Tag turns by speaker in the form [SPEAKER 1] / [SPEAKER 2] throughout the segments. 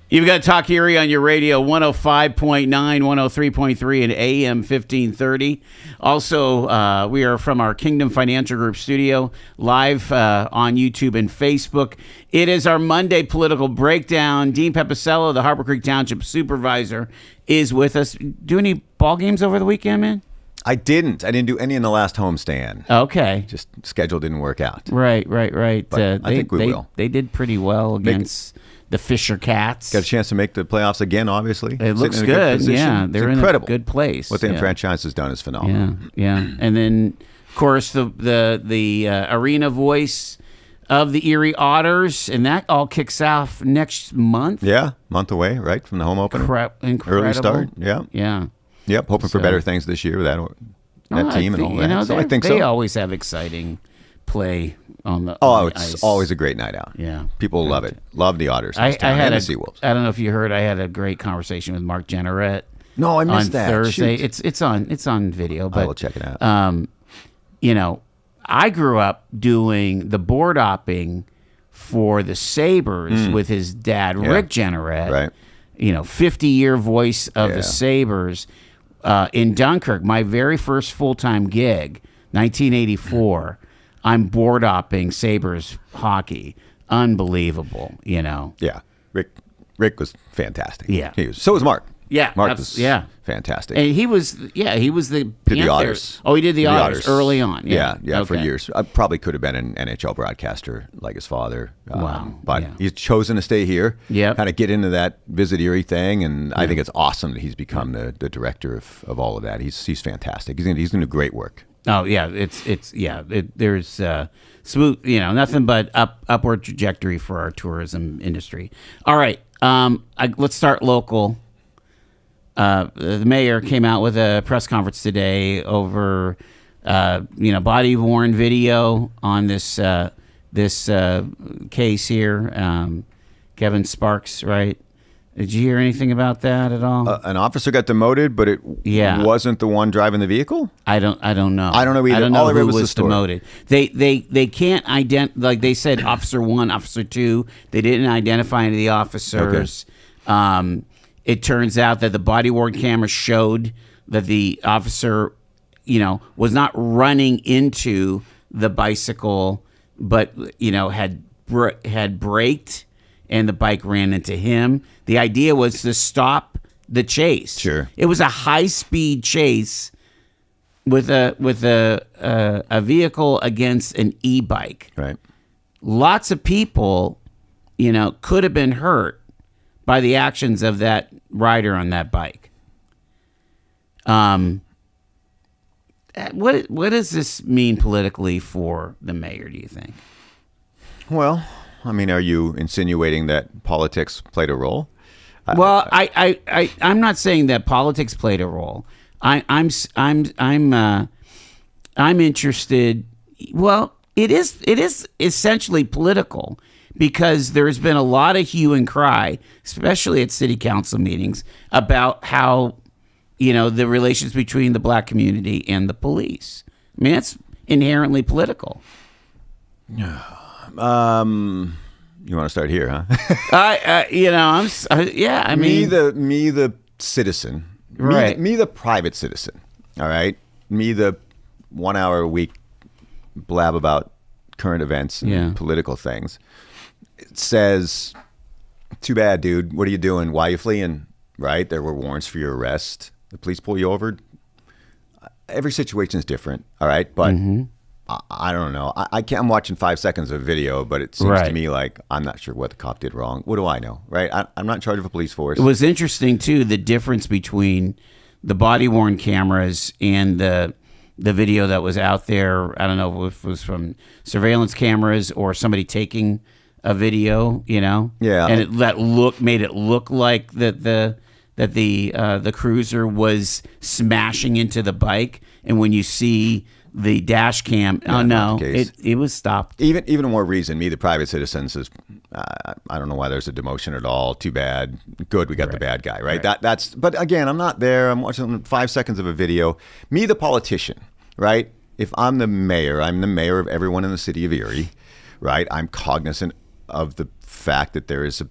[SPEAKER 1] You've got Talk Erie on your radio, 105.9, 103.3, and AM 1530. Also, we are from our Kingdom Financial Group studio, live on YouTube and Facebook. It is our Monday political breakdown. Dean Pepicello, the Harbor Creek Township Supervisor, is with us. Do any ball games over the weekend, man?
[SPEAKER 2] I didn't do any in the last homestand.
[SPEAKER 1] Okay.
[SPEAKER 2] Just schedule didn't work out.
[SPEAKER 1] Right.
[SPEAKER 2] But I think we will.
[SPEAKER 1] They did pretty well against the Fisher Cats.
[SPEAKER 2] Got a chance to make the playoffs again, obviously.
[SPEAKER 1] It looks good. Yeah, they're
[SPEAKER 2] incredible.
[SPEAKER 1] In a good place.
[SPEAKER 2] What the franchise has done is phenomenal.
[SPEAKER 1] Yeah. And then, of course, the arena voice of the Erie Otters, and that all kicks off next month.
[SPEAKER 2] Yeah, month away, right, from the home opener.
[SPEAKER 1] Incredible.
[SPEAKER 2] Early start, yeah. Yep, hoping for better things this year with that team and all that. I think
[SPEAKER 1] they always have exciting play on the
[SPEAKER 2] it's
[SPEAKER 1] ice.
[SPEAKER 2] always a great night out.
[SPEAKER 1] Yeah.
[SPEAKER 2] People love it. Love the Otters.
[SPEAKER 1] I had
[SPEAKER 2] the Seawolves.
[SPEAKER 1] I don't know if you heard, I had a great conversation with Mark Generette.
[SPEAKER 2] No, I missed that.
[SPEAKER 1] Thursday.
[SPEAKER 2] Shoot.
[SPEAKER 1] It's on video, but
[SPEAKER 2] I will check it out.
[SPEAKER 1] I grew up doing the board opping for the Sabres with his dad, Rick Generette.
[SPEAKER 2] Right.
[SPEAKER 1] 50-year voice of the Sabres in Dunkirk. My very first full-time gig, 1984. I'm board opping Sabres hockey. Unbelievable,
[SPEAKER 2] Yeah. Rick was fantastic.
[SPEAKER 1] Yeah.
[SPEAKER 2] So was Mark.
[SPEAKER 1] Yeah.
[SPEAKER 2] Mark was fantastic.
[SPEAKER 1] And he was the
[SPEAKER 2] Did the Otters.
[SPEAKER 1] Oh, he did the Otters early on.
[SPEAKER 2] Yeah, for years. I probably could have been an NHL broadcaster like his father.
[SPEAKER 1] Wow.
[SPEAKER 2] But he's chosen to stay here.
[SPEAKER 1] Yeah.
[SPEAKER 2] Kind of get into that Visit Erie thing, and I think it's awesome that he's become the director of all of that. He's fantastic. He's going to do great work.
[SPEAKER 1] Oh yeah, there's smooth, nothing but upward trajectory for our tourism industry. All right, let's start local. The mayor came out with a press conference today over, body worn video on this case here. Kevin Sparks, right? Did you hear anything about that at all?
[SPEAKER 2] An officer got demoted, but it wasn't the one driving the vehicle?
[SPEAKER 1] I don't know.
[SPEAKER 2] I don't know either.
[SPEAKER 1] I don't know
[SPEAKER 2] all I read
[SPEAKER 1] who
[SPEAKER 2] was
[SPEAKER 1] was
[SPEAKER 2] the story.
[SPEAKER 1] demoted. They can't like they said Officer 1, Officer 2. They didn't identify any of the officers. Okay. It turns out that the body-worn camera showed that the officer, was not running into the bicycle, but, had braked and the bike ran into him. The idea was to stop the chase.
[SPEAKER 2] Sure.
[SPEAKER 1] It was a high-speed chase with a vehicle against an e-bike.
[SPEAKER 2] Right.
[SPEAKER 1] Lots of people, could have been hurt by the actions of that rider on that bike. What does this mean politically for the mayor, do you think?
[SPEAKER 2] Well, are you insinuating that politics played a role?
[SPEAKER 1] Well, I'm not saying that politics played a role. I'm interested. Well, it is essentially political because there's been a lot of hue and cry, especially at city council meetings, about how the relations between the black community and the police. It's inherently political.
[SPEAKER 2] You want to start here, huh?
[SPEAKER 1] Me
[SPEAKER 2] the citizen,
[SPEAKER 1] right?
[SPEAKER 2] Me the private citizen. All right, me the 1 hour a week blab about current events and political things. It says, "Too bad, dude. What are you doing? Why are you fleeing?" Right? There were warrants for your arrest. The police pull you over. Every situation is different. All right, but. I don't know. I'm watching 5 seconds of video, but it seems to me like I'm not sure what the cop did wrong. What do I know, right? I'm not in charge of a police force.
[SPEAKER 1] It was interesting, too, the difference between the body-worn cameras and the video that was out there. I don't know if it was from surveillance cameras or somebody taking a video, Yeah. And made it look like that the cruiser was smashing into the bike. And when you see the dash cam, it was stopped.
[SPEAKER 2] Even more reason, me the private citizen says, I don't know why there's a demotion at all. Too bad. Good, we got the bad guy, right? That's. But again, I'm not there. I'm watching 5 seconds of a video. Me the politician, right? If I'm the mayor of everyone in the city of Erie, right? I'm cognizant of the fact that there is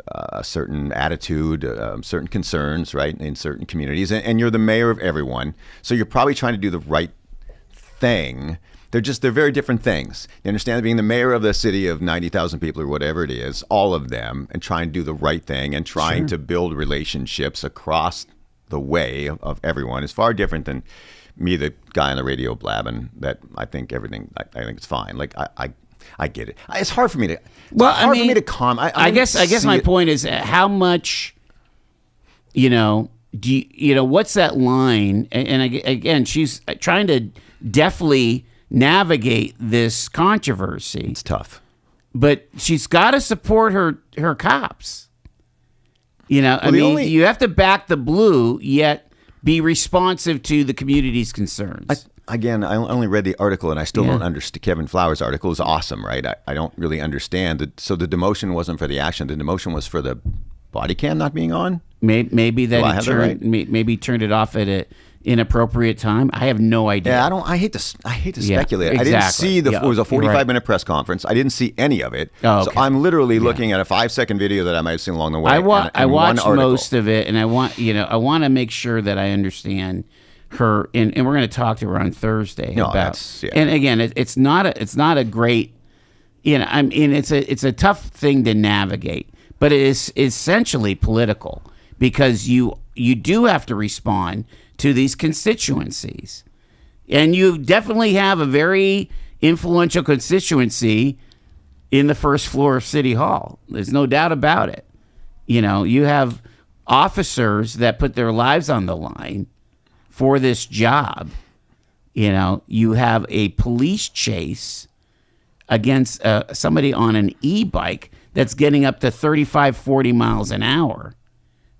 [SPEAKER 2] a certain attitude, certain concerns, right, in certain communities, and you're the mayor of everyone, so you're probably trying to do the right thing. They're very different things. You understand, being the mayor of the city of 90,000 people or whatever it is, all of them, and trying to do the right thing and trying to build relationships across the way of everyone is far different than me, the guy on the radio blabbing that I think everything, I think it's fine. Like, I get it. It's hard for me to. For me to calm. I
[SPEAKER 1] guess my point is how much, do you, what's that line? And again, she's trying to deftly navigate this controversy.
[SPEAKER 2] It's tough, but
[SPEAKER 1] she's got to support her cops. You have to back the blue, yet be responsive to the community's concerns.
[SPEAKER 2] I only read the article, and I still don't understand. Kevin Flowers' article is awesome, right? I don't really understand it. So the demotion wasn't for the action; the demotion was for the body cam not being on.
[SPEAKER 1] Maybe that maybe turned it off at an inappropriate time. I have no idea.
[SPEAKER 2] Yeah, I hate to speculate. Exactly. I didn't see it was a 45-minute press conference. I didn't see any of it. Oh, okay. So I'm literally looking at a 5-second video that I might have seen along the way.
[SPEAKER 1] I watched most of it, and I want to make sure that I understand her, and we're going to talk to her on Thursday about. And again, it's not a great, it's a tough thing to navigate, but it is essentially political because you do have to respond to these constituencies, and you definitely have a very influential constituency in the first floor of City Hall. There's no doubt about it. You have officers that put their lives on the line for this job. You have a police chase against somebody on an e-bike that's getting up to 35, 40 miles an hour.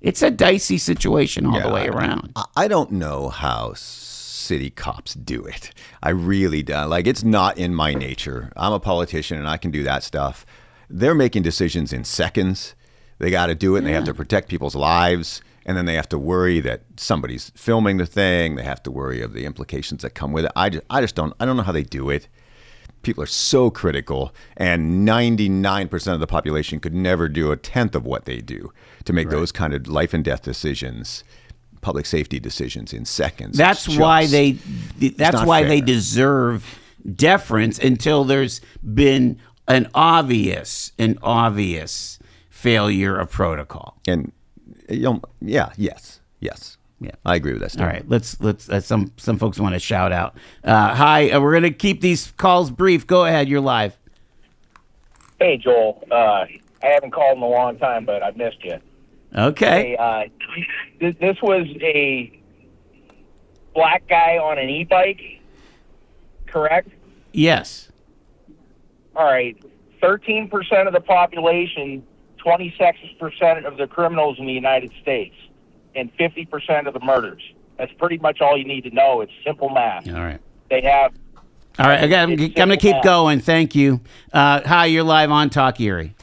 [SPEAKER 1] It's a dicey situation all the way around.
[SPEAKER 2] I don't know how city cops do it. I really don't. Like, it's not in my nature. I'm a politician, and I can do that stuff. They're making decisions in seconds. They got to do it, and they have to protect people's lives. And then they have to worry that somebody's filming the thing. They have to worry of the implications that come with it. I don't know how they do it. People are so critical, and 99% of the population could never do a tenth of what they do to make those kind of life and death decisions, public safety decisions in seconds.
[SPEAKER 1] That's why they deserve deference until there's been an obvious failure of protocol.
[SPEAKER 2] And yes. Yeah, I agree with that statement.
[SPEAKER 1] All right, let's some folks want to shout out. Hi, we're going to keep these calls brief. Go ahead, you're live.
[SPEAKER 3] Hey, Joel. I haven't called in a long time, but I missed you.
[SPEAKER 1] Okay.
[SPEAKER 3] Hey, this was a black guy on an e-bike, correct?
[SPEAKER 1] Yes.
[SPEAKER 3] All right. 13% of the population, 26% of the criminals in the United States, and 50% of the murders. That's pretty much all you need to know. It's simple math.
[SPEAKER 1] All right.
[SPEAKER 3] They have.
[SPEAKER 1] All right. I'm going to keep going. Thank you. Hi, you're live on Talk Erie.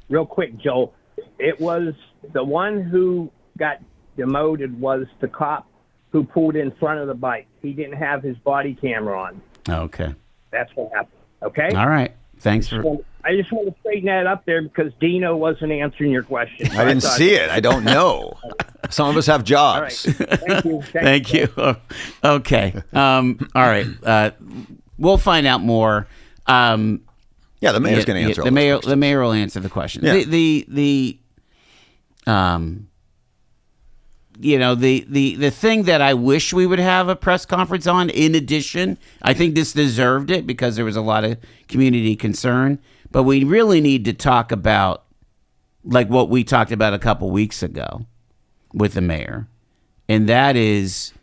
[SPEAKER 4] Real quick, Joel. It was the one who got demoted was the cop who pulled in front of the bike. He didn't have his body camera on.
[SPEAKER 1] Okay.
[SPEAKER 4] That's what happened. Okay?
[SPEAKER 1] All right. Thanks for...
[SPEAKER 4] I just want to straighten that up there because Dino wasn't answering your question.
[SPEAKER 2] I didn't see it. I don't know. Some of us have jobs.
[SPEAKER 4] All right. Thank you.
[SPEAKER 1] Thank you. Okay. All right. We'll find out more.
[SPEAKER 2] Yeah, the mayor's going to answer all those questions.
[SPEAKER 1] The mayor will answer the question.
[SPEAKER 2] Yeah.
[SPEAKER 1] The thing that I wish we would have a press conference on, in addition, I think this deserved it because there was a lot of community concern, but we really need to talk about like what we talked about a couple weeks ago with the mayor, and that is,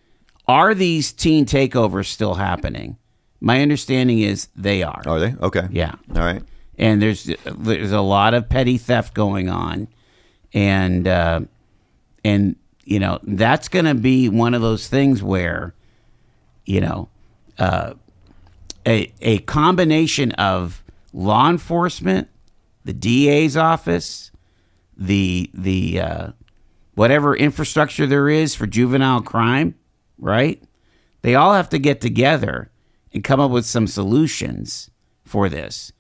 [SPEAKER 1] are these teen takeovers still happening? My understanding is they are.
[SPEAKER 2] Are they? Okay.
[SPEAKER 1] Yeah.
[SPEAKER 2] All right.
[SPEAKER 1] And there's a lot of petty theft going on, and that's going to be one of those things where, a combination of law enforcement, the DA's office, the whatever infrastructure there is for juvenile crime, right? They all have to get together and come up with some solutions for this.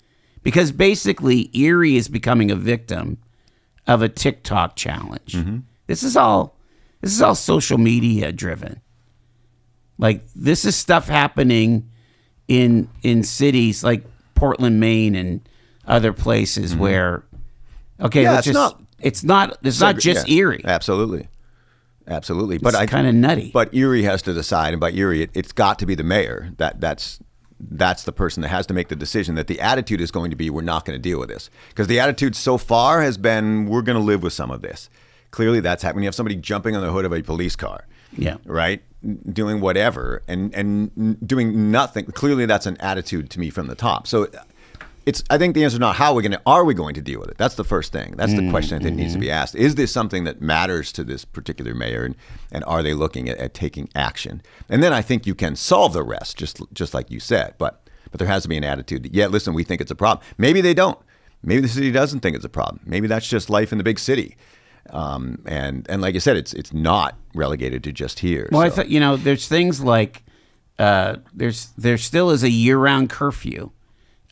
[SPEAKER 1] Because basically, Erie is becoming a victim of a TikTok challenge. This is all social media driven. Like, this is stuff happening in cities like Portland, Maine, and other places where, it's not just Erie.
[SPEAKER 2] Absolutely. But
[SPEAKER 1] It's kind of nutty.
[SPEAKER 2] But Erie has to decide, and by Erie, it's got to be the mayor. That's the person that has to make the decision. That the attitude is going to be, we're not going to deal with this, because the attitude so far has been, we're going to live with some of this. Clearly, that's happening. You have somebody jumping on the hood of a police car.
[SPEAKER 1] Yeah.
[SPEAKER 2] Right. Doing whatever and doing nothing. Clearly, that's an attitude to me from the top. So, I think the answer is not are we going to deal with it? That's the first thing. That's the question that needs to be asked. Is this something that matters to this particular mayor, and are they looking at taking action? And then I think you can solve the rest, just like you said. But there has to be an attitude that, yeah, listen, we think it's a problem. Maybe they don't. Maybe the city doesn't think it's a problem. Maybe that's just life in the big city. And like I said, it's not relegated to just here.
[SPEAKER 1] Well, so. I thought, there's things like there still is a year-round curfew.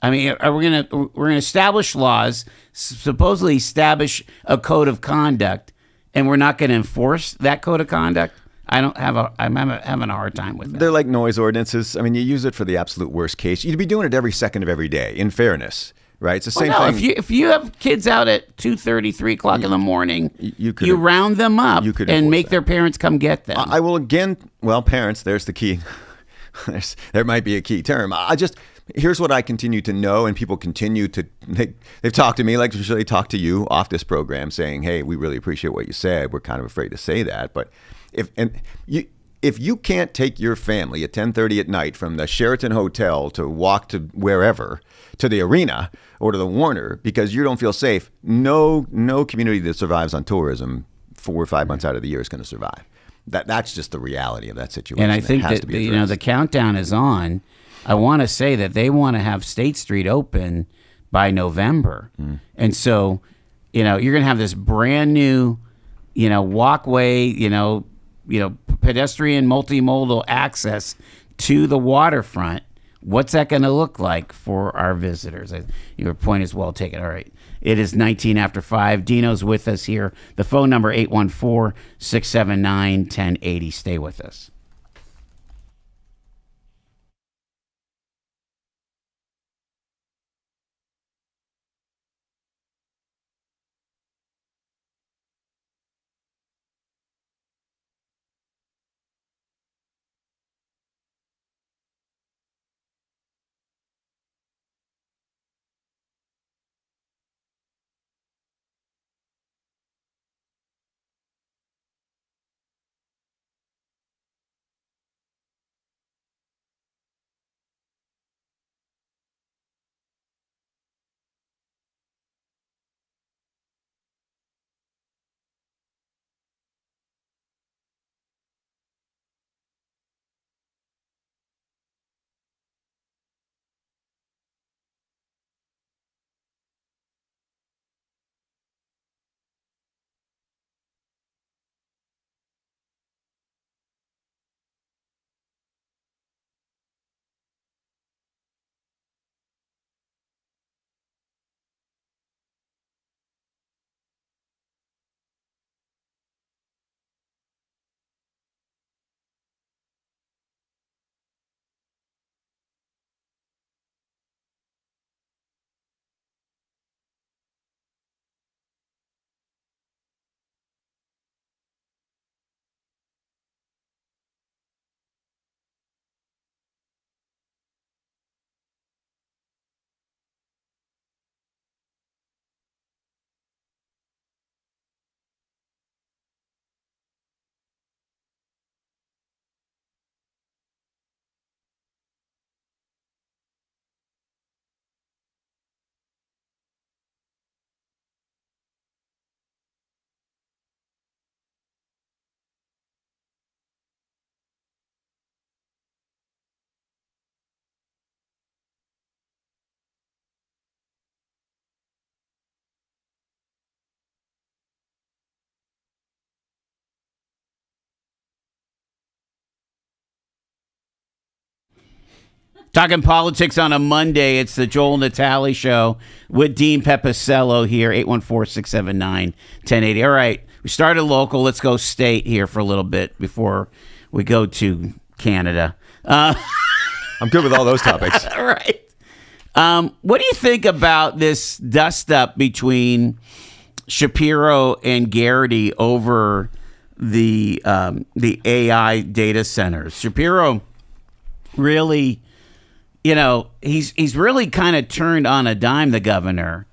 [SPEAKER 1] I mean, we're gonna establish laws, supposedly establish a code of conduct, and we're not going to enforce that code of conduct? I'm having a hard time with that.
[SPEAKER 2] They're like noise ordinances. I mean, you use it for the absolute worst case. You'd be doing it every second of every day, in fairness, right? It's the same thing.
[SPEAKER 1] If you have kids out at 2:30, 3 o'clock in the morning, you round them up and make their parents come get them.
[SPEAKER 2] I will parents, there's the key. There might be a key term. Here's what I continue to know, and people continue to, they've talked to me, like they talk to you off this program, saying, hey, we really appreciate what you said. We're kind of afraid to say that. But if you can't take your family at 10:30 at night from the Sheraton Hotel to walk to wherever, to the arena or to the Warner, because you don't feel safe, no community that survives on tourism 4 or 5 months out of the year is going to survive. That's just the reality of that situation.
[SPEAKER 1] And I think that the countdown is on. I want to say that they want to have State Street open by November. And so, you're going to have this brand new, walkway, pedestrian multimodal access to the waterfront. What's that going to look like for our visitors? Your point is well taken. All right. It is 19 after 5. Dino's with us here. The phone number, 814-679-1080. Stay with us. Talking politics on a Monday. It's the Joel Natale Show with Dean Pepicello here, 814-679-1080. All right, we started local. Let's go state here for a little bit before we go to Canada.
[SPEAKER 2] I'm good with all those topics.
[SPEAKER 1] All right. What do you think about this dust-up between Shapiro and Garrity over the AI data centers? Shapiro really... he's really kind of turned on a dime, the governor.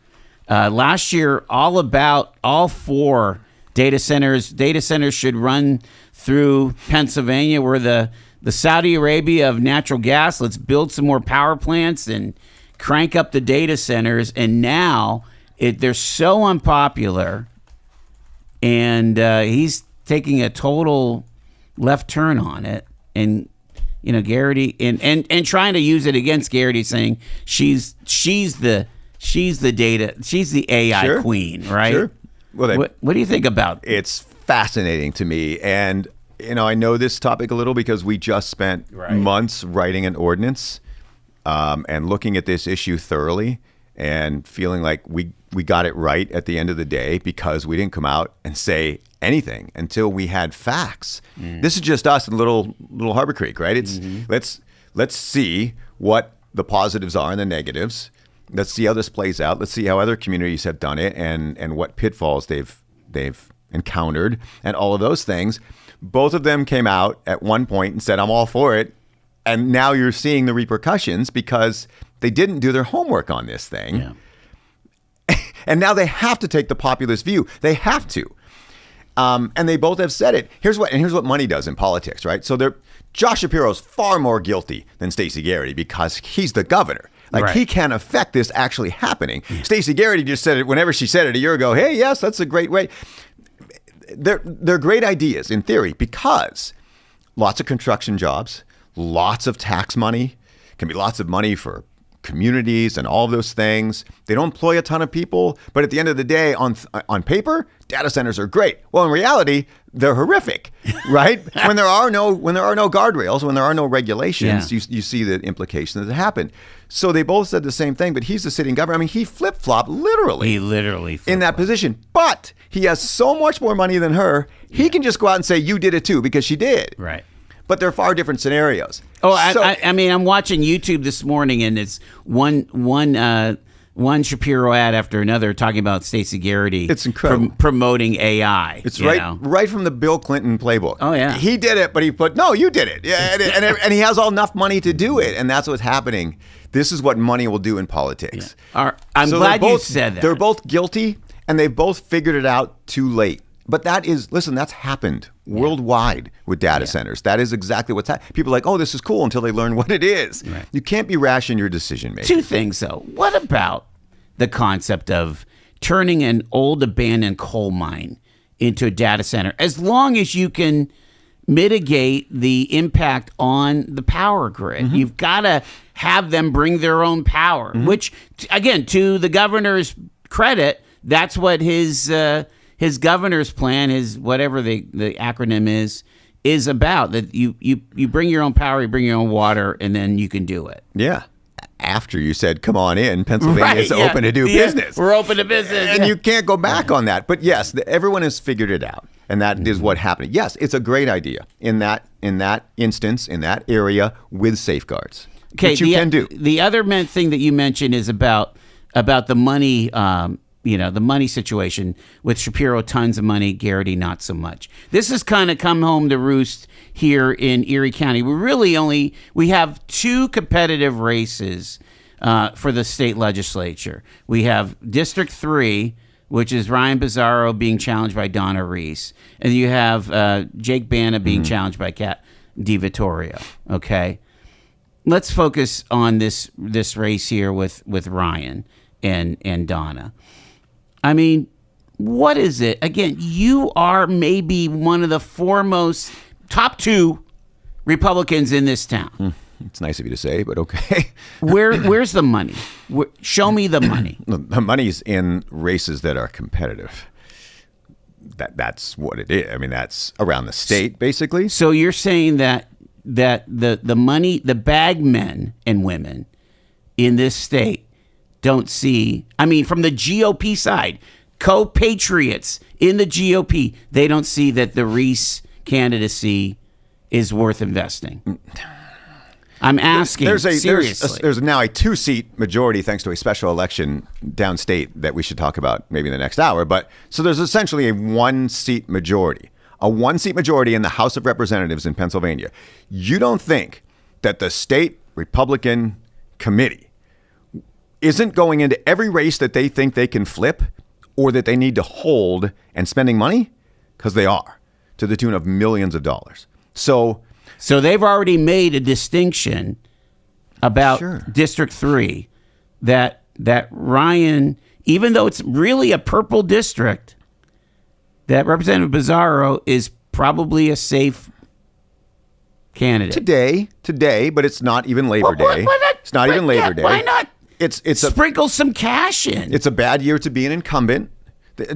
[SPEAKER 1] Last year, all 4 data centers. Data centers should run through Pennsylvania. We're the Saudi Arabia of natural gas. Let's build some more power plants and crank up the data centers. And now they're so unpopular, and he's taking a total left turn on it. And Garrity and trying to use it against Garrity, saying she's the AI queen, right?
[SPEAKER 2] Sure. Well,
[SPEAKER 1] what do you think about it?
[SPEAKER 2] It's fascinating to me, and I know this topic a little because we just spent months writing an ordinance and looking at this issue thoroughly, and feeling like we got it right at the end of the day because we didn't come out and say anything until we had facts. This is just us in little Harbor Creek, right? It's let's see what the positives are and the negatives. Let's see how this plays out. Let's see how other communities have done it and what pitfalls they've encountered and all of those things. Both of them came out at one point and said, I'm all for it. And now you're seeing the repercussions because they didn't do their homework on this thing.
[SPEAKER 1] Yeah.
[SPEAKER 2] And now they have to take the populist view. They have to. And they both have said it. Here's what money does in politics, right? So Josh Shapiro's far more guilty than Stacey Garrity because he's the governor. He can't affect this actually happening. Yeah. Stacey Garrity just said it whenever she said it a year ago. Hey, yes, that's a great way. They're great ideas in theory because lots of construction jobs, lots of tax money, can be lots of money for communities and all of those things. They don't employ a ton of people, but at the end of the day, on paper, data centers are great. Well, in reality, they're horrific, right? When there are no guardrails, when there are no regulations, you see the implications that happen. So they both said the same thing, but he's the sitting governor. I mean, he flip-flopped literally.
[SPEAKER 1] He literally flip-flopped
[SPEAKER 2] in that position. But he has so much more money than her, he can just go out and say, you did it too, because she did.
[SPEAKER 1] Right.
[SPEAKER 2] But they're far different scenarios.
[SPEAKER 1] Oh, I mean, I'm watching YouTube this morning, and it's one Shapiro ad after another talking about Stacey Garrity.
[SPEAKER 2] It's incredible.
[SPEAKER 1] Promoting AI.
[SPEAKER 2] It's right from the Bill Clinton playbook.
[SPEAKER 1] Oh, yeah.
[SPEAKER 2] He did it, but he put, no, you did it. Yeah, and he has enough money to do it, and that's what's happening. This is what money will do in politics.
[SPEAKER 1] Yeah. I'm glad you said that.
[SPEAKER 2] They're both guilty, and they both figured it out too late. But that's happened worldwide with data centers. That is exactly what's happening. People are like, oh, this is cool until they learn what it is. Right. You can't be rash in your decision making.
[SPEAKER 1] 2 things, though. What about the concept of turning an old abandoned coal mine into a data center, as long as you can mitigate the impact on the power grid? Mm-hmm. You've got to have them bring their own power, which, again, to the governor's credit, that's what his governor's plan, his whatever the acronym is about. That you bring your own power, you bring your own water, and then you can do it.
[SPEAKER 2] Yeah. After you said, come on in, Pennsylvania is open to do business.
[SPEAKER 1] We're open to business.
[SPEAKER 2] And you can't go back on that. But yes, everyone has figured it out. And that is what happened. Yes, it's a great idea in that instance, in that area, with safeguards.
[SPEAKER 1] Okay,
[SPEAKER 2] which you can do.
[SPEAKER 1] The other thing that you mentioned is about the money, the money situation with Shapiro, tons of money, Garrity, not so much. This has kind of come home to roost here in Erie County. We have 2 competitive races for the state legislature. We have District 3, which is Ryan Bizzarro being challenged by Donna Reese. And you have Jake Bana being challenged by Kat DiVittorio. Okay. Let's focus on this race here with Ryan and Donna. I mean, what is it? Again, you are maybe one of the foremost top 2 Republicans in this town.
[SPEAKER 2] It's nice of you to say, but okay.
[SPEAKER 1] Where's the money? Show me the money.
[SPEAKER 2] The money's in races that are competitive. That's what it is. I mean, that's around the state, basically.
[SPEAKER 1] So you're saying that the money, the bag men and women in this state don't see. I mean, from the GOP side, co-patriots in the GOP, they don't see that the Reese candidacy is worth investing. I'm asking seriously.
[SPEAKER 2] There's now a 2-seat majority thanks to a special election downstate that we should talk about maybe in the next hour. But so there's essentially a 1-seat majority. A 1-seat majority in the House of Representatives in Pennsylvania. You don't think that the state Republican committee isn't going into every race that they think they can flip or that they need to hold and spending money? Because they are, to the tune of millions of dollars. So
[SPEAKER 1] they've already made a distinction about District 3 that Ryan, even though it's really a purple district, that Representative Bizzarro is probably a safe candidate.
[SPEAKER 2] Today, but it's not even Labor Day. It's not even Labor Day.
[SPEAKER 1] Why not
[SPEAKER 2] It's
[SPEAKER 1] sprinkle some cash in?
[SPEAKER 2] It's a bad year to be an incumbent.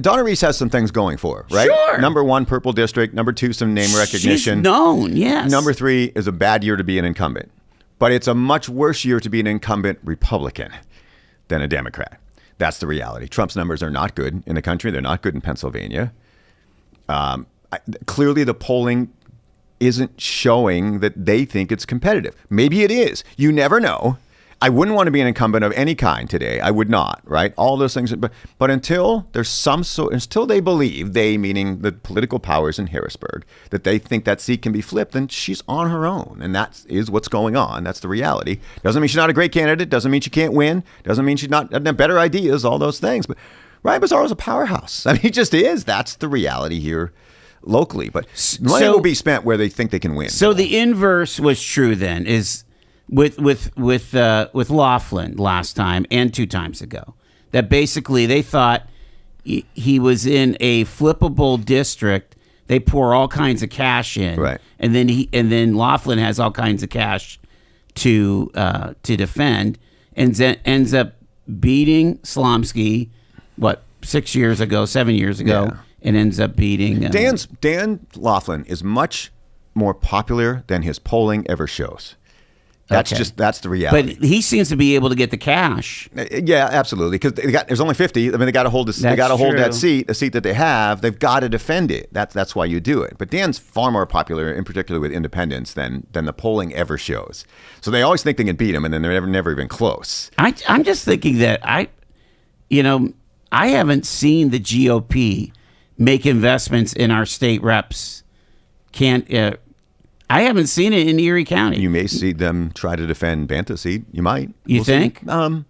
[SPEAKER 2] Donna Reese has some things going for her, right?
[SPEAKER 1] Sure.
[SPEAKER 2] Number 1, purple district. Number 2, some name recognition.
[SPEAKER 1] She's known, yes.
[SPEAKER 2] Number 3 is a bad year to be an incumbent. But it's a much worse year to be an incumbent Republican than a Democrat. That's the reality. Trump's numbers are not good in the country. They're not good in Pennsylvania. Clearly, the polling isn't showing that they think it's competitive. Maybe it is. You never know. I wouldn't want to be an incumbent of any kind today. I would not, right? All those things. But until there's until they believe, they meaning the political powers in Harrisburg, that they think that seat can be flipped, then she's on her own. And that is what's going on. That's the reality. Doesn't mean she's not a great candidate. Doesn't mean she can't win. Doesn't mean she doesn't have better ideas, all those things. But Ryan Bizzarro's a powerhouse. I mean, he just is. That's the reality here locally. But money will be spent where they think they can win.
[SPEAKER 1] So the inverse was true then, is with Laughlin last time and 2 times ago, that basically they thought he was in a flippable district. They pour all kinds of cash in,
[SPEAKER 2] right?
[SPEAKER 1] And then Laughlin has all kinds of cash to defend, and ends up beating Slomski, 7 years ago, and ends up beating
[SPEAKER 2] Dan Laughlin is much more popular than his polling ever shows. That's the reality.
[SPEAKER 1] But he seems to be able to get the cash.
[SPEAKER 2] Yeah, absolutely. Because there's only 50. I mean, they got to hold this. They got to hold that seat, the seat that they have. They've got to defend it. That's why you do it. But Dan's far more popular, in particular with independents, than the polling ever shows. So they always think they can beat him, and then they're never even close.
[SPEAKER 1] I'm just thinking that I haven't seen the GOP make investments in our state reps. I haven't seen it in Erie County.
[SPEAKER 2] You may see them try to defend Banta's seat. You might.
[SPEAKER 1] You think?
[SPEAKER 2] We'll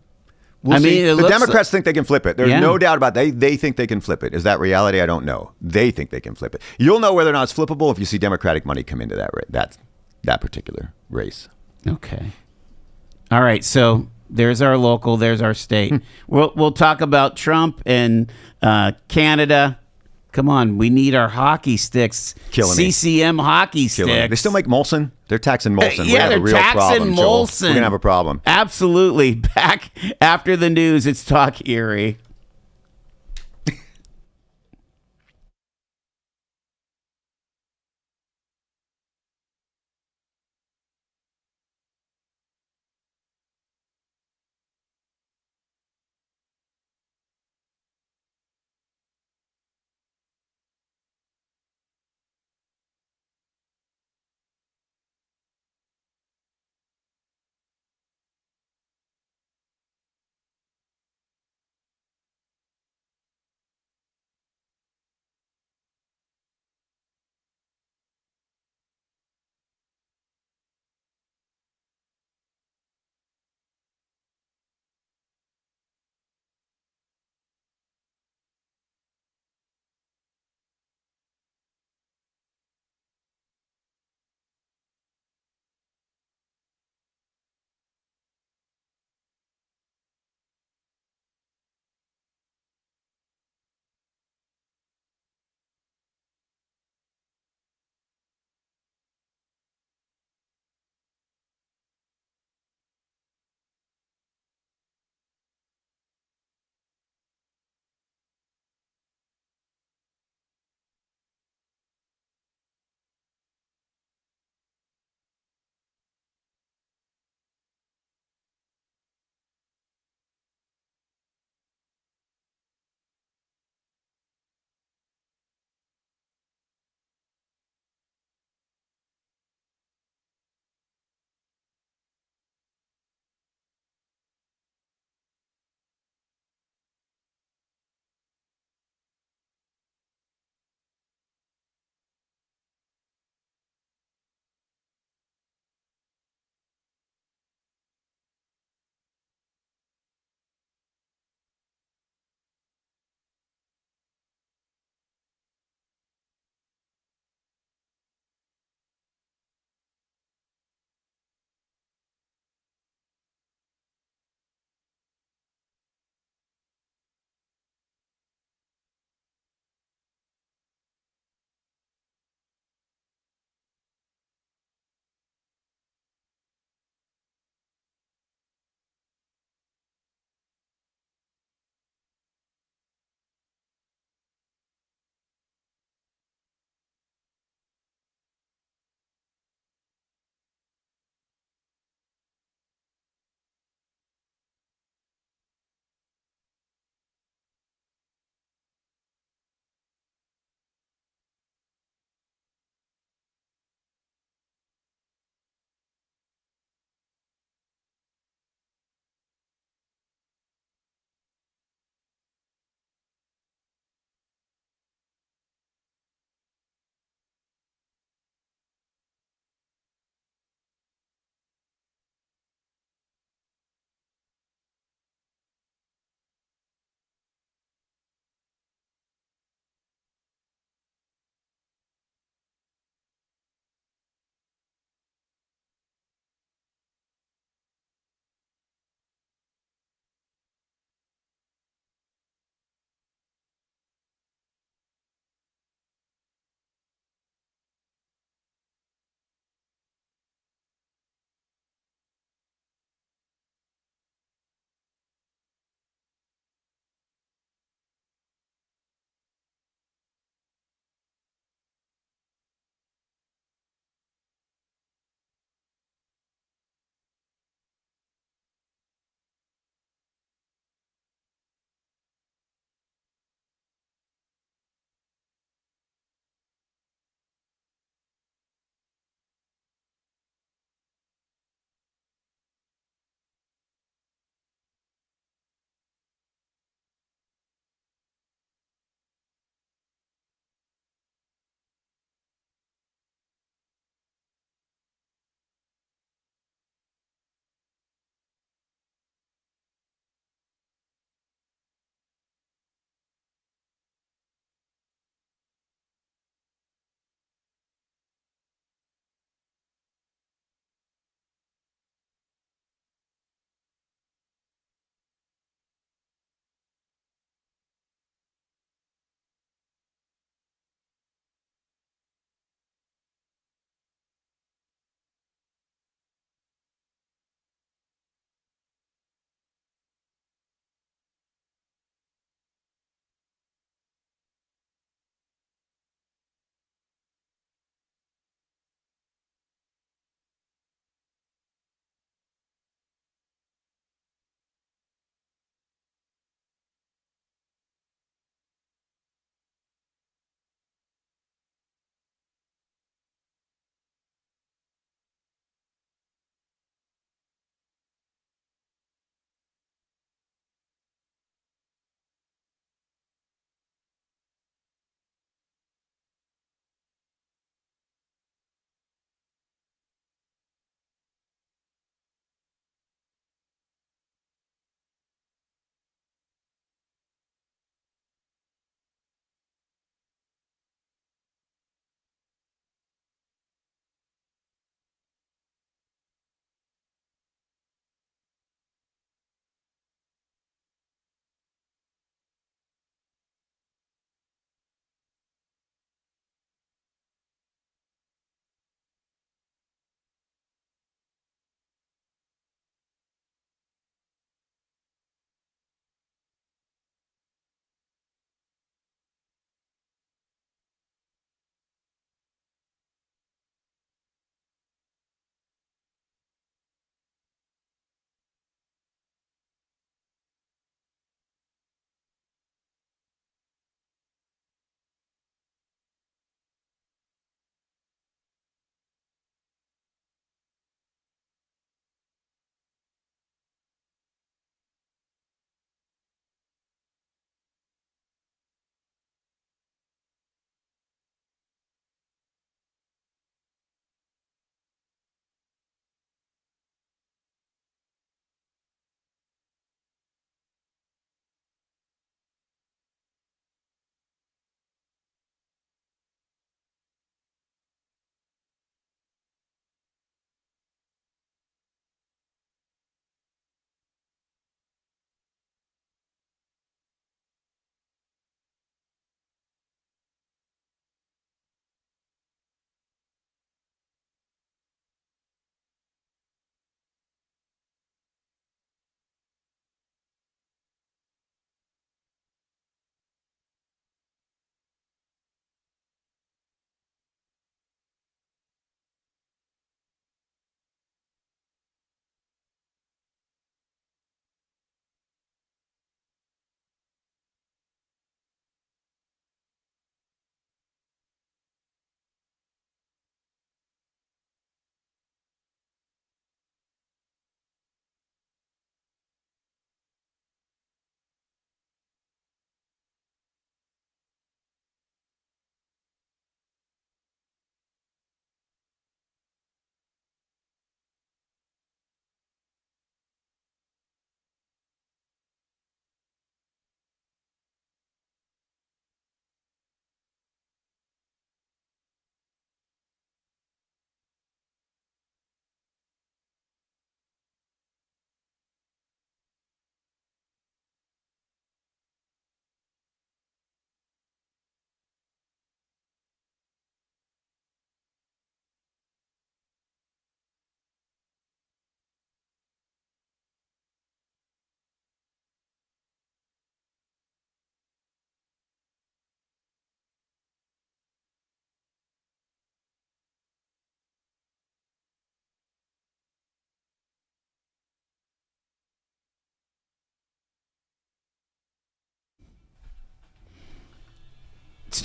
[SPEAKER 2] see. The Democrats think they can flip it. There's no doubt about it. They think they can flip it. Is that reality? I don't know. They think they can flip it. You'll know whether or not it's flippable if you see Democratic money come into that particular race.
[SPEAKER 1] Okay. All right. So there's our local. There's our state. We'll talk about Trump and Canada. Come on, we need our hockey sticks.
[SPEAKER 2] Killing me.
[SPEAKER 1] CCM hockey sticks.
[SPEAKER 2] They still make Molson? They're taxing Molson.
[SPEAKER 1] Yeah, they're taxing Molson.
[SPEAKER 2] Joel. We're going to have a problem.
[SPEAKER 1] Absolutely. Back after the news, it's Talk Erie.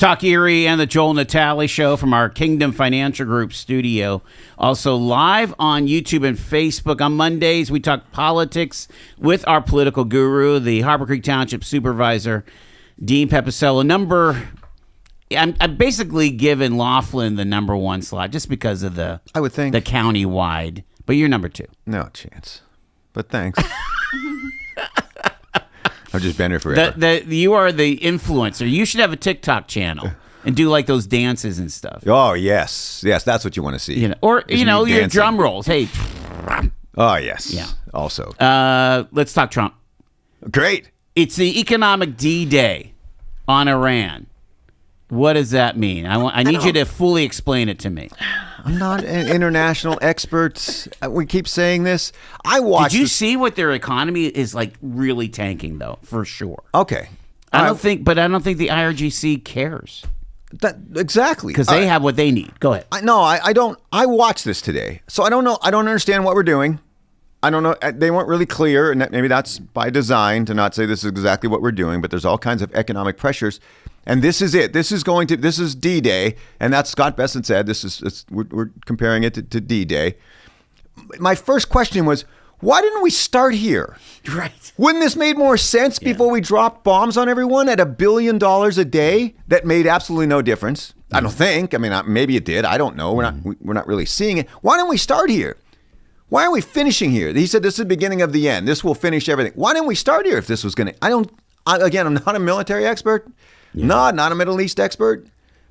[SPEAKER 1] Talk Erie and the Joel Natale Show from our Kingdom Financial Group studio. Also live on YouTube and Facebook. On Mondays, we talk politics with our political guru, the Harbor Creek Township Supervisor, Dean Pepicello. I'm basically giving Laughlin the number one slot just because of the county-wide. But you're number 2.
[SPEAKER 2] No chance. But thanks. I've just been here forever.
[SPEAKER 1] You are the influencer. You should have a TikTok channel and do like those dances and stuff.
[SPEAKER 2] Oh, yes. Yes, that's what you want to see.
[SPEAKER 1] Or, your drum rolls. Hey.
[SPEAKER 2] Oh, yes.
[SPEAKER 1] Yeah.
[SPEAKER 2] Also.
[SPEAKER 1] Let's talk Trump.
[SPEAKER 2] Great.
[SPEAKER 1] It's the economic D-Day on Iran. What does that mean? I need you to fully explain it to me.
[SPEAKER 2] I'm not an international expert. We keep saying this. Did
[SPEAKER 1] you see what their economy is like really tanking though, for sure?
[SPEAKER 2] Okay.
[SPEAKER 1] I don't think the IRGC cares.
[SPEAKER 2] Exactly.
[SPEAKER 1] Because they have what they need. Go ahead.
[SPEAKER 2] I don't. I watched this today. So I don't know. I don't understand what we're doing. I don't know. They weren't really clear. And maybe that's by design to not say this is exactly what we're doing. But there's all kinds of economic pressures. And this is it. This is D-Day. And that's Scott Besson said. We're comparing it to D-Day. My first question was, why didn't we start here?
[SPEAKER 1] Right.
[SPEAKER 2] Wouldn't this make more sense before we dropped bombs on everyone at $1 billion a day? That made absolutely no difference. I don't think. I mean, maybe it did. I don't know. We're not really seeing it. Why don't we start here? Why are we finishing here? He said this is the beginning of the end. This will finish everything. Why didn't we start here if this was going to... Again, I'm not a military expert. Yeah. Not a Middle East expert.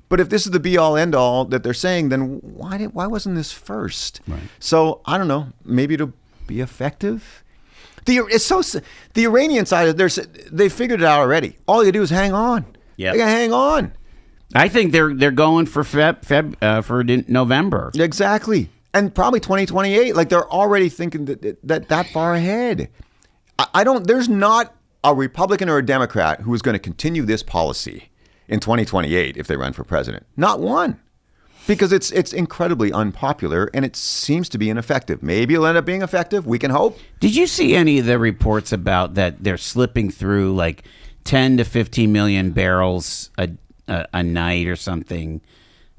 [SPEAKER 2] But if this is the be-all, end-all that they're saying, then why wasn't this first?
[SPEAKER 1] Right.
[SPEAKER 2] So, I don't know. Maybe it'll be effective. The Iranian side, they figured it out already. All you do is hang on.
[SPEAKER 1] Yeah.
[SPEAKER 2] They got to hang on.
[SPEAKER 1] I think they're going for for November.
[SPEAKER 2] Exactly. And probably 2028. Like, they're already thinking that far ahead. There's not a Republican or a Democrat who is going to continue this policy in 2028 if they run for president. Not one. Because it's incredibly unpopular and it seems to be ineffective. Maybe it'll end up being effective. We can hope.
[SPEAKER 1] Did you see any of the reports about that they're slipping through like 10 to 15 million barrels a night or something,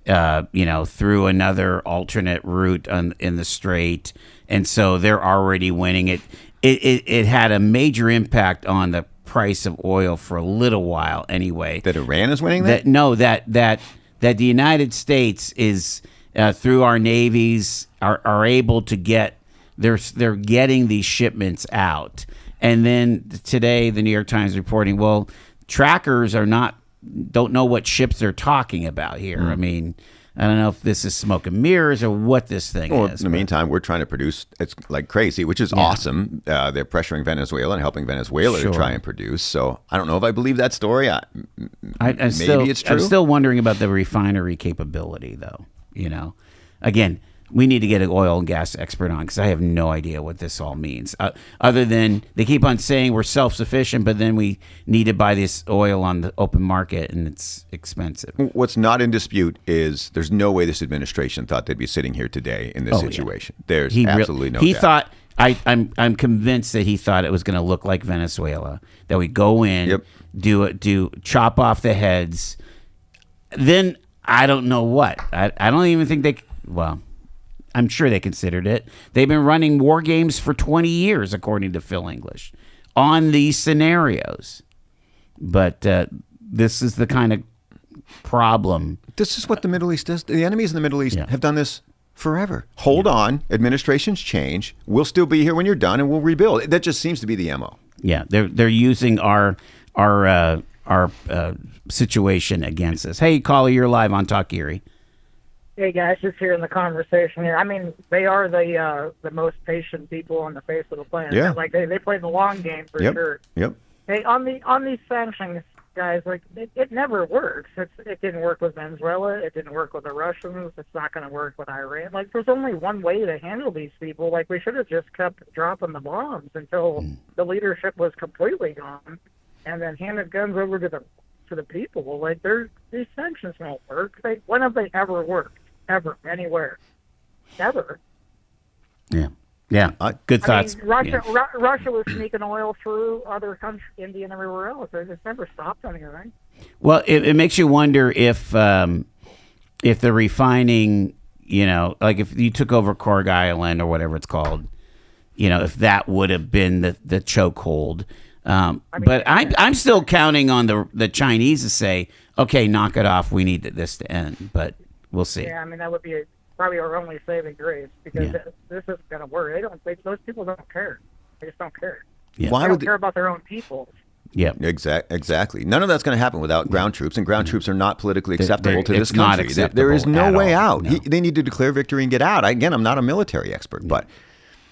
[SPEAKER 1] through another alternate route in the strait. And so they're already winning it. It had a major impact on the price of oil for a little while anyway.
[SPEAKER 2] That Iran is winning that?
[SPEAKER 1] That the United States is, through our navies, are able to get, they're getting these shipments out. And then today, the New York Times reporting, well, trackers don't know what ships they're talking about here. I mean, I don't know if this is smoke and mirrors or what this thing is.
[SPEAKER 2] In the meantime, we're trying to produce it's like crazy, which is awesome. They're pressuring Venezuela and helping Venezuela to try and produce. So I don't know if I believe that story. Maybe it's true.
[SPEAKER 1] I'm still wondering about the refinery capability, though. Again, we need to get an oil and gas expert on because I have no idea what this all means. Other than they keep on saying we're self-sufficient, but then we need to buy this oil on the open market and it's expensive.
[SPEAKER 2] What's not in dispute is there's no way this administration thought they'd be sitting here today in this situation. Yeah. There's absolutely no doubt.
[SPEAKER 1] He thought, I'm convinced that he thought it was going to look like Venezuela, that we go in, chop off the heads. Then I don't know what. I don't even think I'm sure they considered it. They've been running war games for 20 years, according to Phil English, on these scenarios. But this is the kind of problem.
[SPEAKER 2] This is what the Middle East does. The enemies in the Middle East have done this forever. Hold on. Administrations change. We'll still be here when you're done, and we'll rebuild. That just seems to be the MO.
[SPEAKER 1] Yeah, they're using our situation against us. Hey, caller, you're live on Talk Erie.
[SPEAKER 5] Hey guys, just hearing the conversation here. I mean, they are the most patient people on the face of the planet.
[SPEAKER 2] Yeah.
[SPEAKER 5] Like they play the long game for sure.
[SPEAKER 2] Yep.
[SPEAKER 5] Hey, on these sanctions, guys, like it never works. It didn't work with Venezuela. It didn't work with the Russians. It's not going to work with Iran. Like there's only one way to handle these people. Like we should have just kept dropping the bombs until the leadership was completely gone, and then handed guns over to the people. Like these sanctions won't work. When have they ever worked? Ever, anywhere, never.
[SPEAKER 1] Yeah. Yeah, good
[SPEAKER 5] I
[SPEAKER 1] thoughts.
[SPEAKER 5] mean, Russia,
[SPEAKER 1] Yeah.
[SPEAKER 5] Russia was sneaking oil through other countries, India and everywhere else. It's never stopped anything.
[SPEAKER 1] Well, it makes you wonder if the refining, like if you took over Corg Island or whatever it's called, if that would have been the chokehold. But I'm still counting on the Chinese to say, okay, knock it off. We need this to end, but we'll see.
[SPEAKER 5] Yeah, I mean, that would be probably our only saving grace, because this isn't going to work. Those people don't care. They just don't care.
[SPEAKER 1] Yeah.
[SPEAKER 2] Why
[SPEAKER 5] they
[SPEAKER 2] would
[SPEAKER 5] don't care about their own people.
[SPEAKER 1] Yeah,
[SPEAKER 2] exactly. None of that's going to happen without ground troops, and ground troops are not politically acceptable to this
[SPEAKER 1] it's not
[SPEAKER 2] country.
[SPEAKER 1] acceptable
[SPEAKER 2] There is no
[SPEAKER 1] at
[SPEAKER 2] way
[SPEAKER 1] all.
[SPEAKER 2] out.
[SPEAKER 1] No.
[SPEAKER 2] They need to declare victory and get out. Again, I'm not a military expert, but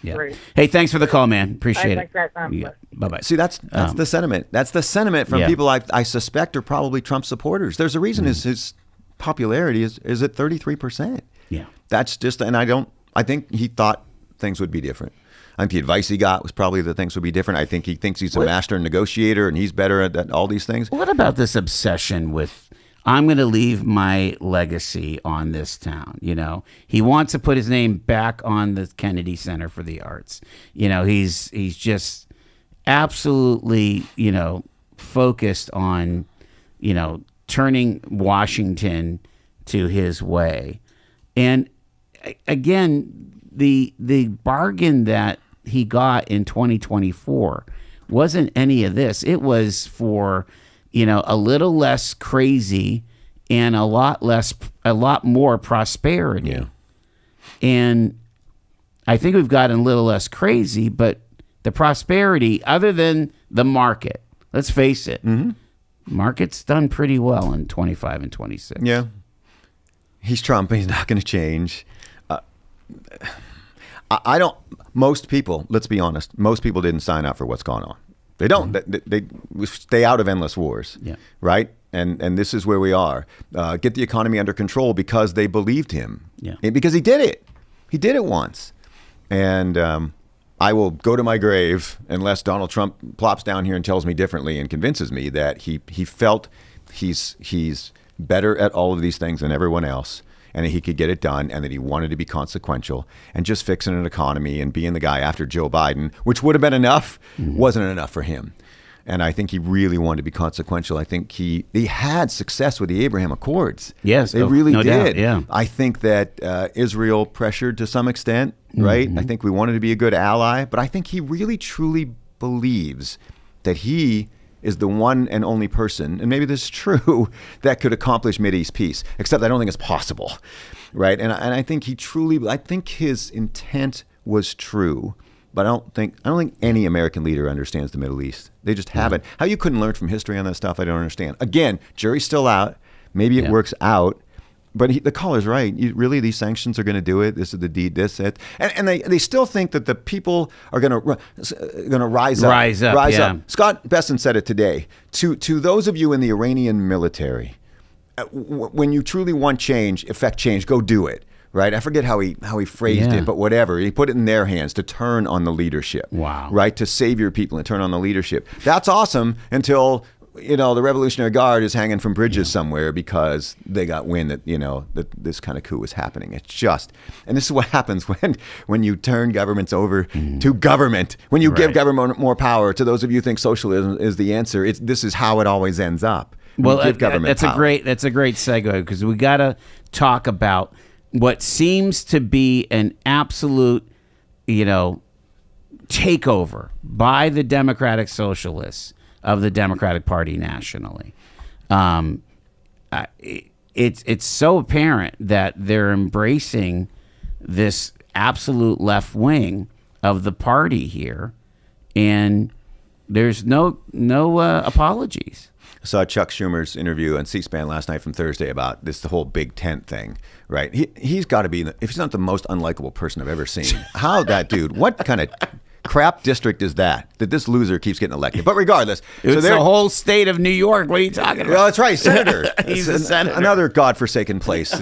[SPEAKER 1] yeah.
[SPEAKER 5] Great.
[SPEAKER 1] Hey, thanks for the call, man. Appreciate it.
[SPEAKER 5] Thanks, guys.
[SPEAKER 1] Yeah. Bye-bye.
[SPEAKER 2] see, that's the sentiment. That's the sentiment from people I suspect are probably Trump supporters. There's a reason his popularity is at 33%.
[SPEAKER 1] Yeah.
[SPEAKER 2] That's just, and I think he thought things would be different. I think the advice he got was probably that things would be different. I think he thinks he's a master negotiator and he's better at all these things.
[SPEAKER 1] What about this obsession with, I'm going to leave my legacy on this town? He wants to put his name back on the Kennedy Center for the Arts. He's just absolutely, focused on, turning Washington to his way. And again, the bargain that he got in 2024 wasn't any of this. It was for, a little less crazy and a lot more prosperity.
[SPEAKER 2] Yeah.
[SPEAKER 1] And I think we've gotten a little less crazy, but the prosperity, other than the market, let's face it, market's done pretty well in 25 and 26.
[SPEAKER 2] Yeah. He's Trump. He's not going to change. Most people, let's be honest, most people didn't sign up for what's going on. They don't. They stay out of endless wars, right? And this is where we are. Get the economy under control because they believed him.
[SPEAKER 1] Yeah.
[SPEAKER 2] And because he did it. He did it once. And I will go to my grave unless Donald Trump plops down here and tells me differently and convinces me that he felt he's better at all of these things than everyone else, and that he could get it done, and that he wanted to be consequential, and just fixing an economy and being the guy after Joe Biden, which would have been enough, wasn't enough for him. And I think he really wanted to be consequential. I think he had success with the Abraham Accords.
[SPEAKER 1] Yes,
[SPEAKER 2] they really
[SPEAKER 1] no
[SPEAKER 2] did.
[SPEAKER 1] doubt, yeah.
[SPEAKER 2] I think that Israel pressured to some extent, right? I think we wanted to be a good ally, but I think he really truly believes that he is the one and only person, and maybe this is true, that could accomplish Mideast peace, except I don't think it's possible, right? And I think I think his intent was true, but I don't think any American leader understands the Middle East. They just haven't. How you couldn't learn from history on that stuff, I don't understand. Again, jury's still out. Maybe it works out. But the caller's right. Really, these sanctions are going to do it. This is the deed. This it, and they still think that the people are going to rise up.
[SPEAKER 1] Rise up.
[SPEAKER 2] Scott Besson said it today. To those of you in the Iranian military, when you truly want change, effect change, go do it. Right? I forget how he phrased it, but whatever. He put it in their hands to turn on the leadership.
[SPEAKER 1] Wow.
[SPEAKER 2] Right? To save your people and turn on the leadership. That's awesome until the Revolutionary Guard is hanging from bridges somewhere because they got wind that, that this kind of coup was happening. It's just, and this is what happens when you turn governments over to government, when you give government more power. To those of you who think socialism is the answer, this is how it always ends up.
[SPEAKER 1] Well,
[SPEAKER 2] give government
[SPEAKER 1] that's
[SPEAKER 2] power.
[SPEAKER 1] that's a great segue, because we got to talk about what seems to be an absolute, takeover by the Democratic Socialists of the Democratic Party nationally. It's so apparent that they're embracing this absolute left wing of the party here, and there's no apologies.
[SPEAKER 2] I saw Chuck Schumer's interview on C-SPAN last night from Thursday about the whole big tent thing, right? He's got to be, if he's not the most unlikable person I've ever seen, how that dude, what kind of crap district is that this loser keeps getting elected? But regardless,
[SPEAKER 1] it's the whole state of New York. What are you talking about?
[SPEAKER 2] Well, that's right, senator.
[SPEAKER 1] He's a senator.
[SPEAKER 2] Another godforsaken place.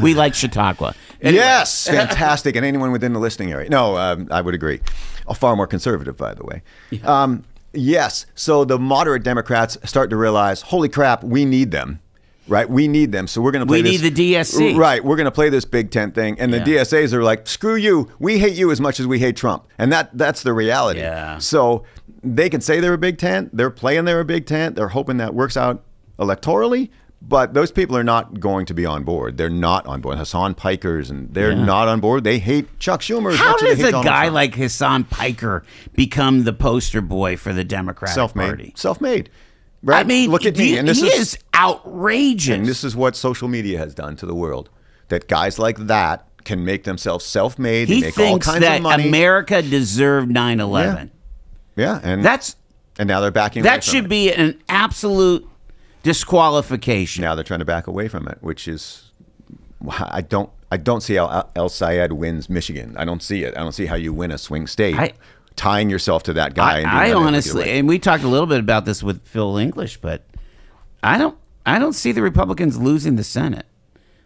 [SPEAKER 1] We like Chautauqua. Anyway.
[SPEAKER 2] Yes, fantastic. And anyone within the listening area. No, I would agree. Far more conservative, by the way. Yeah. Yes. So the moderate Democrats start to realize, holy crap, we need them. right? We need them. So we're going to play
[SPEAKER 1] We
[SPEAKER 2] this.
[SPEAKER 1] need the DSC.
[SPEAKER 2] Right. We're going to play this big tent thing. And the DSAs are like, screw you. We hate you as much as we hate Trump. And that's the reality.
[SPEAKER 1] Yeah.
[SPEAKER 2] So they can say they're a big tent. They're playing they're a big tent. They're hoping that works out electorally. But those people are not going to be on board. They're not on board. Hassan Pikers, and they're not on board. They hate Chuck Schumer as
[SPEAKER 1] How
[SPEAKER 2] much as
[SPEAKER 1] does
[SPEAKER 2] they hate
[SPEAKER 1] a
[SPEAKER 2] Donald
[SPEAKER 1] guy
[SPEAKER 2] Trump.
[SPEAKER 1] like Hassan Piker become the poster boy for the Democratic Party?
[SPEAKER 2] Self-made. Right?
[SPEAKER 1] I mean,
[SPEAKER 2] look at me. And this
[SPEAKER 1] he is outrageous.
[SPEAKER 2] And this is what social media has done to the world. That guys like that can make themselves self-made.
[SPEAKER 1] He
[SPEAKER 2] they make all
[SPEAKER 1] thinks
[SPEAKER 2] kinds
[SPEAKER 1] that
[SPEAKER 2] of money.
[SPEAKER 1] America deserved 9/11.
[SPEAKER 2] Yeah, and now they're backing away
[SPEAKER 1] that
[SPEAKER 2] from
[SPEAKER 1] should
[SPEAKER 2] it.
[SPEAKER 1] be an absolute disqualification.
[SPEAKER 2] Now they're trying to back away from it, which is I don't see how El Sayed wins Michigan. I don't see it. I don't see how you win a swing state. Tying yourself to that guy.
[SPEAKER 1] I honestly, and we talked a little bit about this with Phil English, but I don't see the Republicans losing the Senate.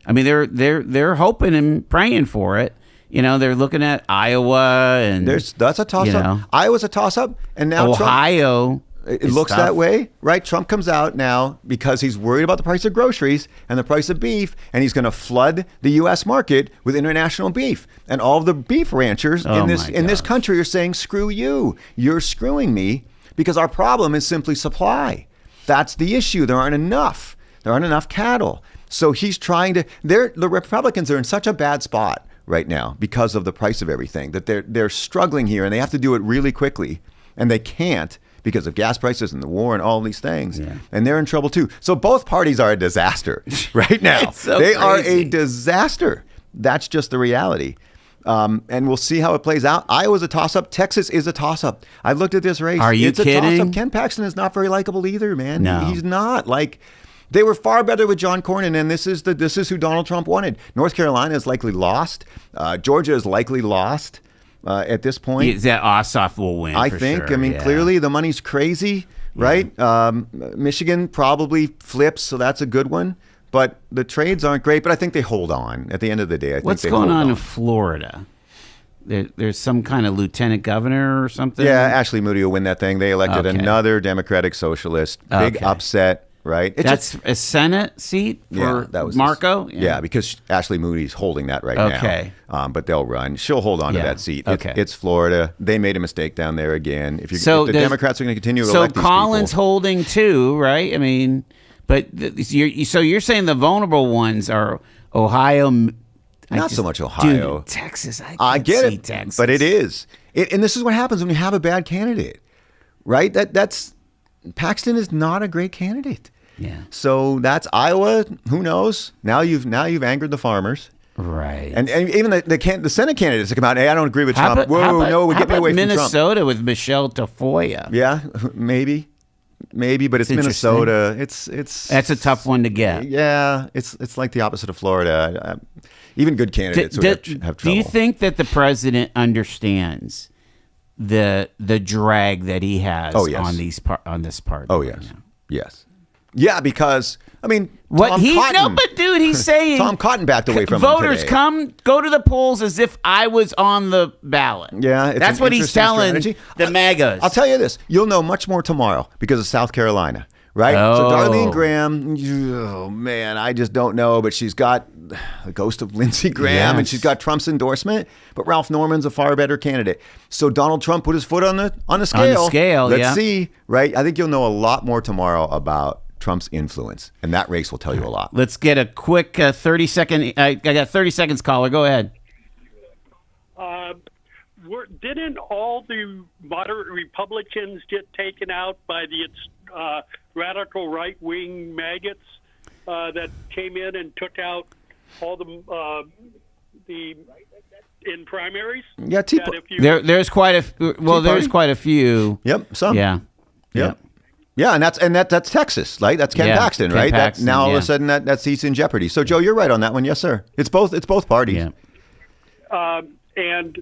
[SPEAKER 1] I mean, they're hoping and praying for it. You know, they're looking at Iowa and
[SPEAKER 2] that's a toss-up.
[SPEAKER 1] You know,
[SPEAKER 2] Iowa's a toss-up, and now
[SPEAKER 1] Ohio.
[SPEAKER 2] It looks that way, right? Trump comes out now because he's worried about the price of groceries and the price of beef, and he's going to flood the U.S. market with international beef. And all of the beef ranchers in this country are saying, "Screw you! You're screwing me," because our problem is simply supply. That's the issue. There aren't enough. There aren't enough cattle. So he's trying to. The Republicans are in such a bad spot right now because of the price of everything that they're struggling here, and they have to do it really quickly, and they can't. Because of gas prices and the war and all these things. Yeah. And they're in trouble too. So both parties are a disaster right now. They are a disaster. That's just the reality. And we'll see how it plays out. Iowa's a toss-up. Texas is a toss-up. I looked at this race.
[SPEAKER 1] Are you kidding?
[SPEAKER 2] A toss-up. Ken Paxton is not very likable either, man.
[SPEAKER 1] No.
[SPEAKER 2] He's not. Like, they were far better with John Cornyn, and this is who Donald Trump wanted. North Carolina is likely lost. Georgia is likely lost. At this point,
[SPEAKER 1] that Ossoff will win.
[SPEAKER 2] I think.
[SPEAKER 1] Sure.
[SPEAKER 2] I mean, clearly the money's crazy, right? Michigan probably flips, so that's a good one. But the trades aren't great. But I think they hold on. At the end of the day, I think
[SPEAKER 1] what's
[SPEAKER 2] they
[SPEAKER 1] going
[SPEAKER 2] hold
[SPEAKER 1] on in Florida? There's some kind of lieutenant governor or something.
[SPEAKER 2] Yeah, Ashley Moody will win that thing. They elected another Democratic socialist. Big upset. Right,
[SPEAKER 1] that's a Senate seat for
[SPEAKER 2] that was
[SPEAKER 1] Marco.
[SPEAKER 2] Yeah, because Ashley Moody's holding that right now. But they'll run. She'll hold on to that seat. It's Florida. They made a mistake down there again. If the Democrats are going to continue to elect these people.
[SPEAKER 1] So Collins holding too, right? I mean, but you're saying the vulnerable ones are Ohio.
[SPEAKER 2] Not so much Ohio.
[SPEAKER 1] Dude, Texas.
[SPEAKER 2] I get it,
[SPEAKER 1] Texas.
[SPEAKER 2] but it is. And this is what happens when you have a bad candidate, right? That's Paxton is not a great candidate.
[SPEAKER 1] Yeah.
[SPEAKER 2] So that's Iowa. Who knows? Now you've angered the farmers.
[SPEAKER 1] Right.
[SPEAKER 2] And even the Senate candidates have come out. Hey, I don't agree with Trump. Get me away from Trump.
[SPEAKER 1] Minnesota with Michelle Tafoya.
[SPEAKER 2] Yeah, maybe, but it's Minnesota. It's
[SPEAKER 1] that's a tough one to get.
[SPEAKER 2] Yeah, it's like the opposite of Florida. Even good candidates would have trouble.
[SPEAKER 1] Do you think that the president understands the drag that he has on this party?
[SPEAKER 2] Oh yes, yes. Yeah, because I mean,
[SPEAKER 1] but dude, he's saying
[SPEAKER 2] Tom Cotton backed away from
[SPEAKER 1] voters.
[SPEAKER 2] Him
[SPEAKER 1] Go to the polls as if I was on the ballot.
[SPEAKER 2] Yeah,
[SPEAKER 1] that's what he's telling the MAGAs.
[SPEAKER 2] I'll tell you this: you'll know much more tomorrow because of South Carolina, right? So Darlene Graham, oh man, I just don't know, but she's got the ghost of Lindsey Graham, and she's got Trump's endorsement. But Ralph Norman's a far better candidate. So Donald Trump put his foot on the scale. Let's see, right? I think you'll know a lot more tomorrow about Trump's influence, and that race will tell you a lot.
[SPEAKER 1] Let's get a quick 30-second. I got 30 seconds, caller. Go ahead.
[SPEAKER 6] Didn't all the moderate Republicans get taken out by the radical right-wing maggots that came in and took out all the in primaries?
[SPEAKER 2] Yeah,
[SPEAKER 1] there's quite a few.
[SPEAKER 2] Yep, some.
[SPEAKER 1] Yeah.
[SPEAKER 2] Yep. Yeah, and that's Texas, right? That's Ken Paxton, right?
[SPEAKER 1] Paxton,
[SPEAKER 2] now all of a sudden that seat's in jeopardy. So Joe, you're right on that one, yes, sir. It's both parties.
[SPEAKER 6] Yeah. And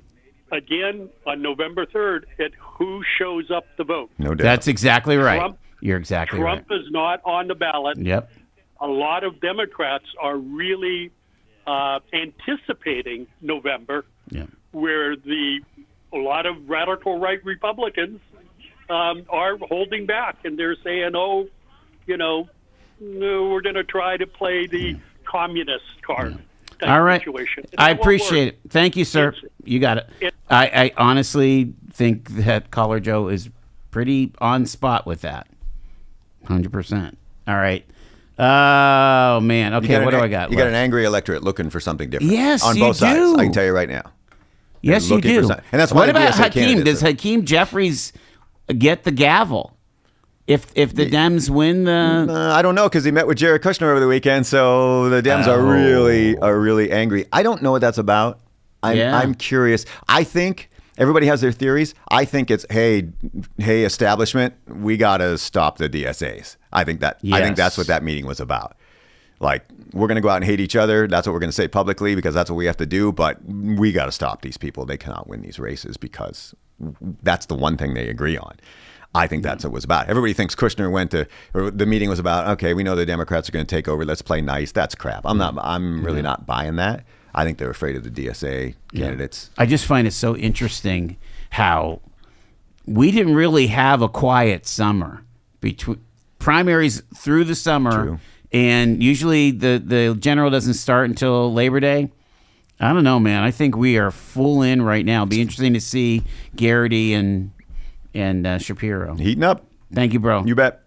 [SPEAKER 6] again on November 3rd, who shows up to vote?
[SPEAKER 2] No doubt.
[SPEAKER 1] That's exactly right. You're exactly right.
[SPEAKER 6] Trump is not on the ballot.
[SPEAKER 1] Yep.
[SPEAKER 6] A lot of Democrats are really anticipating November, where a lot of radical right Republicans are holding back, and they're saying, no, we're going to try to play the communist card. Type
[SPEAKER 1] All right.
[SPEAKER 6] Situation.
[SPEAKER 1] I appreciate it. Thank you, sir. You got it. I honestly think that Caller Joe is pretty on spot with that. 100%. All right. Oh, man. Okay, what do I got?
[SPEAKER 2] You got an angry electorate looking for something different.
[SPEAKER 1] Yes,
[SPEAKER 2] on
[SPEAKER 1] you
[SPEAKER 2] both sides.
[SPEAKER 1] do.
[SPEAKER 2] I can tell you right now.
[SPEAKER 1] Yes, you do.
[SPEAKER 2] And that's why
[SPEAKER 1] what about
[SPEAKER 2] DSA
[SPEAKER 1] Hakeem? Does Hakeem Jeffries get the gavel? If the Dems win the...
[SPEAKER 2] I don't know, because he met with Jared Kushner over the weekend, so the Dems are really angry. I don't know what that's about. I'm curious. I think everybody has their theories. I think it's, hey, establishment, we got to stop the DSAs. I think that's what that meeting was about. Like, we're going to go out and hate each other. That's what we're going to say publicly, because that's what we have to do. But we got to stop these people. They cannot win these races, because that's the one thing they agree on. I think that's what it was about. Everybody thinks Kushner or the meeting was about, okay, we know the Democrats are going to take over. Let's play nice. That's crap. I'm really not buying that. I think they're afraid of the DSA candidates.
[SPEAKER 1] I just find it so interesting how we didn't really have a quiet summer between primaries through the summer.
[SPEAKER 2] True.
[SPEAKER 1] And usually the general doesn't start until Labor Day. I don't know, man. I think we are full in right now. It'll be interesting to see Garrity and Shapiro.
[SPEAKER 2] Heating up.
[SPEAKER 1] Thank you, bro.
[SPEAKER 2] You bet.